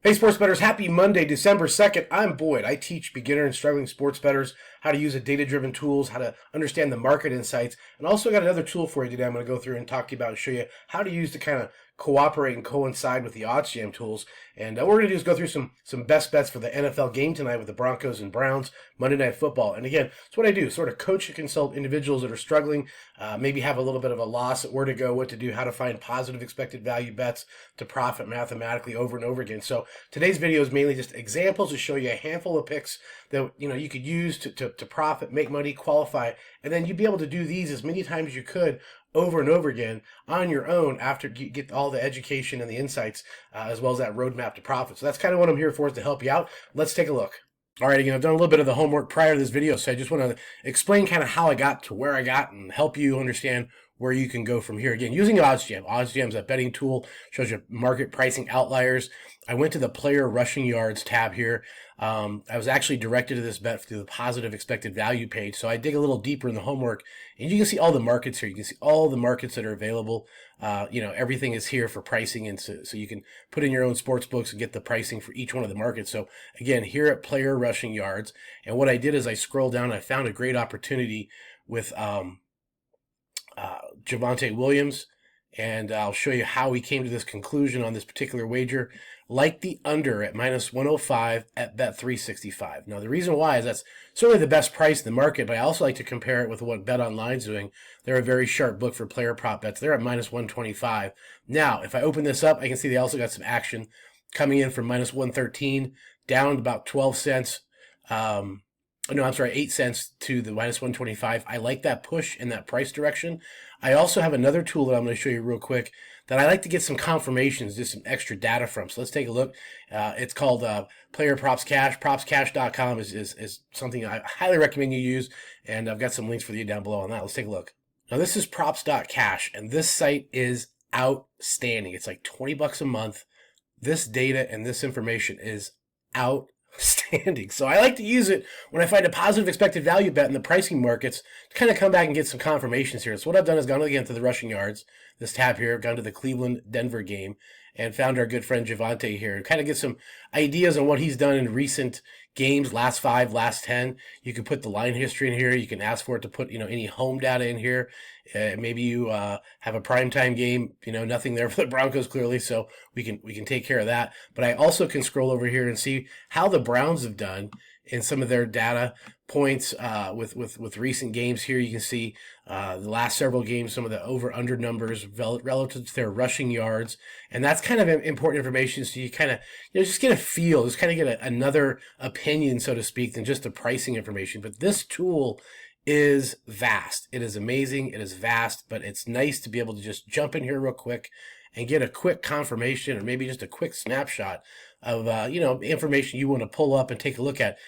Hey sports bettors, happy Monday, December 2nd. I'm Boyd. I teach beginner and struggling sports bettors how to use data-driven tools, how to understand the market insights, and also got another tool for you today I'm going to go through and talk to you about and show you how to use to kind of cooperate and coincide with the OddsJam tools. And what we're going to do is go through some best bets for the NFL game tonight with the Broncos and Browns, Monday Night Football. And again, it's what I do, sort of coach and consult individuals that are struggling, maybe have a little bit of a loss at where to go, what to do, how to find positive expected value bets to profit mathematically over and over again. So today's video is mainly just examples to show you a handful of picks that you could use to profit, make money, qualify, and then you'd be able to do these as many times as you could over and over again on your own after you get all the education and the insights as well as that roadmap to profit. So that's kind of what I'm here for, is to help you out. Let's take a look. All right, again, I've done a little bit of the homework prior to this video, so I just want to explain kind of how I got to where I got and help you understand where you can go from here. Again, using OddsJam. OddsJam is a betting tool, shows you market pricing outliers. I went to the player rushing yards tab here. I was actually directed to this bet through the positive expected value page, so I dig a little deeper in the homework, and you can see all the markets here. You can see all the markets that are available. Everything is here for pricing, and so you can put in your own sports books and get the pricing for each one of the markets. So again, here at player rushing yards, and what I did is I scrolled down and I found a great opportunity with Javonte Williams, and I'll show you how we came to this conclusion on this particular wager. Like the under at minus 105 at Bet365. Now, the reason why is that's certainly the best price in the market, but I also like to compare it with what BetOnline's doing. They're a very sharp book for player prop bets. They're at minus 125. Now, if I open this up, I can see they also got some action coming in from minus 113 down about 12 cents. No, I'm sorry, 8 cents to the minus 125. I like that push in that price direction. I also have another tool that I'm going to show you real quick that I like to get some confirmations, just some extra data from. So let's take a look. It's called Player Props Cash. PropsCash.com is something I highly recommend you use, and I've got some links for you down below on that. Let's take a look. Now, this is Props.Cash, and this site is outstanding. It's like $20 a month. This data and this information is outstanding. So I like to use it when I find a positive expected value bet in the pricing markets to kind of come back and get some confirmations here. So what I've done is gone again to the rushing yards, this tab here, gone to the Cleveland-Denver game, and found our good friend Javonte here and kind of get some ideas on what he's done in recent games, last 5, last 10. You can put the line history in here. You can ask for it to put, any home data in here. Maybe you have a primetime game, nothing there for the Broncos clearly, so we can take care of that. But I also can scroll over here and see how the Browns have done in some of their data points with recent games here. You can see the last several games, some of the over-under numbers relative to their rushing yards. And that's kind of important information, so you kind of just get a feel, just kind of get another opinion, so to speak, than just the pricing information. But this tool is vast. It is amazing. It is vast, but it's nice to be able to just jump in here real quick and get a quick confirmation, or maybe just a quick snapshot of information you want to pull up and take a look at.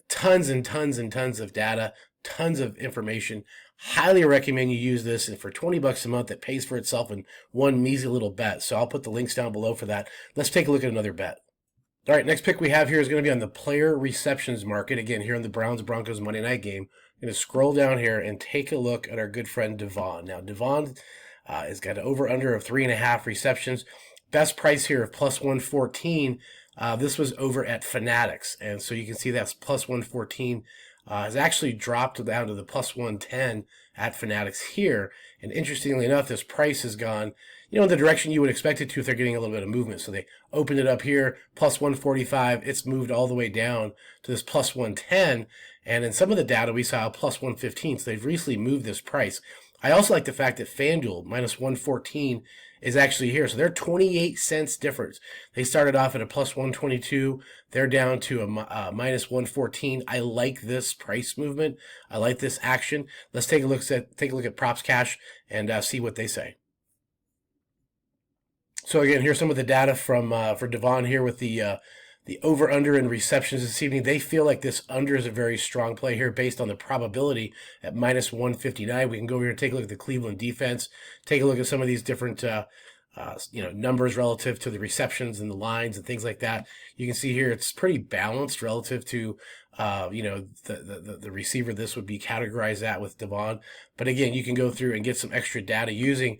Tons and tons and tons of data, tons of information. Highly recommend you use this, and for $20 a month, it pays for itself in one measly little bet. So I'll put the links down below for that. Let's take a look at another bet. All right, next pick we have here is going to be on the player receptions market. Again, here in the Browns-Broncos Monday night game. I'm going to scroll down here and take a look at our good friend Devon. Now, Devon has got an over-under of 3.5 receptions. Best price here of plus 114. This was over at Fanatics, and so you can see that's plus 114 has actually dropped down to the plus 110 at Fanatics here. And interestingly enough, this price has gone, in the direction you would expect it to if they're getting a little bit of movement. So they opened it up here, plus 145. It's moved all the way down to this plus 110. And in some of the data, we saw a plus 115. So they've recently moved this price. I also like the fact that FanDuel, minus 114, is actually here. So they're 28 cents difference. They started off at a plus 122. They're down to a minus 114. I like this price movement. I like this action. Let's take a look at Props Cash and see what they say. So again, here's some of the data from for Devon here with the over-under in receptions this evening. They feel like this under is a very strong play here based on the probability at minus 159. We can go over here and take a look at the Cleveland defense, take a look at some of these different numbers relative to the receptions and the lines and things like that. You can see here it's pretty balanced relative to the receiver. This would be categorized at with Devon. But again, you can go through and get some extra data using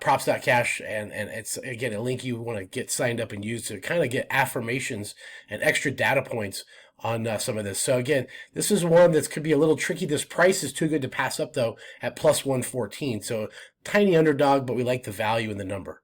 props.cash, and it's again a link you want to get signed up and use to kind of get affirmations and extra data points on some of this. So again, this is one that could be a little tricky. This price is too good to pass up though at plus 114. So tiny underdog, but we like the value in the number.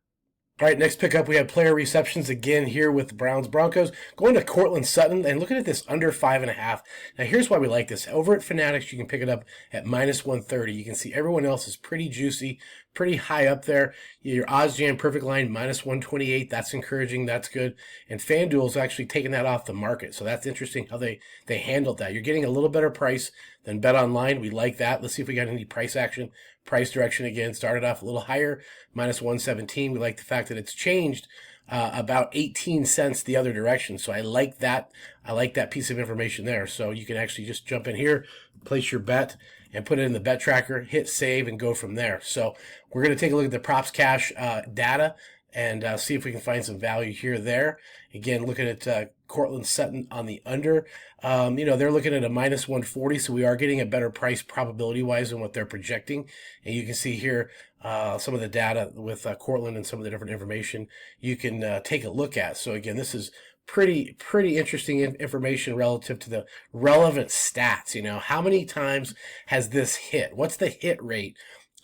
All right, next pickup, we have player receptions again here with the Browns Broncos. Going to Cortland Sutton and looking at this under 5.5. Now, here's why we like this. Over at Fanatics, you can pick it up at minus 130. You can see everyone else is pretty juicy, pretty high up there. Your OddsJam perfect line, minus 128. That's encouraging. That's good. And FanDuel's actually taking that off the market. So that's interesting how they handled that. You're getting a little better price than Bet Online. We like that. Let's see if we got any price action. Price direction again started off a little higher, minus 117. We like the fact that it's changed about 18 cents the other direction. So I like that. I like that piece of information there. So you can actually just jump in here, place your bet, and put it in the bet tracker, hit save, and go from there. So we're going to take a look at the props cash data and see if we can find some value here there. Again, looking at Cortland Sutton on the under. They're looking at a minus 140, so we are getting a better price probability-wise than what they're projecting. And you can see here some of the data with Cortland and some of the different information you can take a look at. So again, this is pretty interesting information relative to the relevant stats. How many times has this hit? What's the hit rate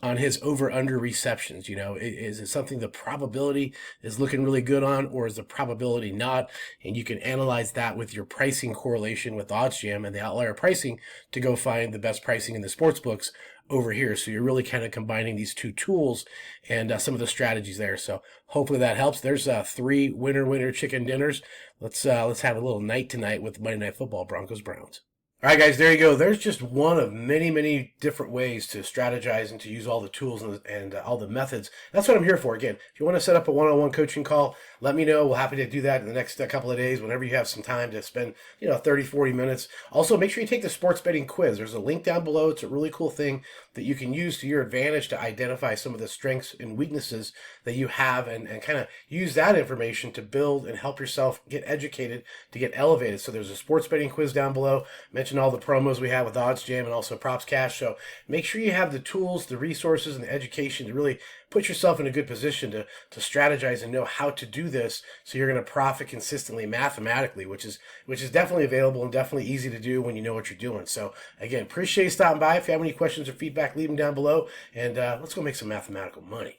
on his over-under receptions? Is it something the probability is looking really good on, or is the probability not? And you can analyze that with your pricing correlation with OddsJam and the outlier pricing to go find the best pricing in the sports books over here. So you're really kind of combining these two tools and some of the strategies there. So hopefully that helps. There's 3 winner chicken dinners. Let's have a little night tonight with Monday Night Football, Broncos Browns. All right, guys, there you go. There's just one of many different ways to strategize and to use all the tools and all the methods. That's what I'm here for. Again, if you want to set up a one-on-one coaching call, let me know. We're happy to do that in the next couple of days whenever you have some time to spend, 30, 40 minutes. Also, make sure you take the sports betting quiz. There's a link down below. It's a really cool thing that you can use to your advantage to identify some of the strengths and weaknesses that you have and kind of use that information to build and help yourself get educated, to get elevated. So there's a sports betting quiz down below. Mention all the promos we have with OddsJam and also Props Cash. So make sure you have the tools, the resources, and the education to really put yourself in a good position to strategize and know how to do this so you're going to profit consistently mathematically, which is definitely available and definitely easy to do when you know what you're doing. So again, appreciate you stopping by. If you have any questions or feedback, leave them down below, and let's go make some mathematical money.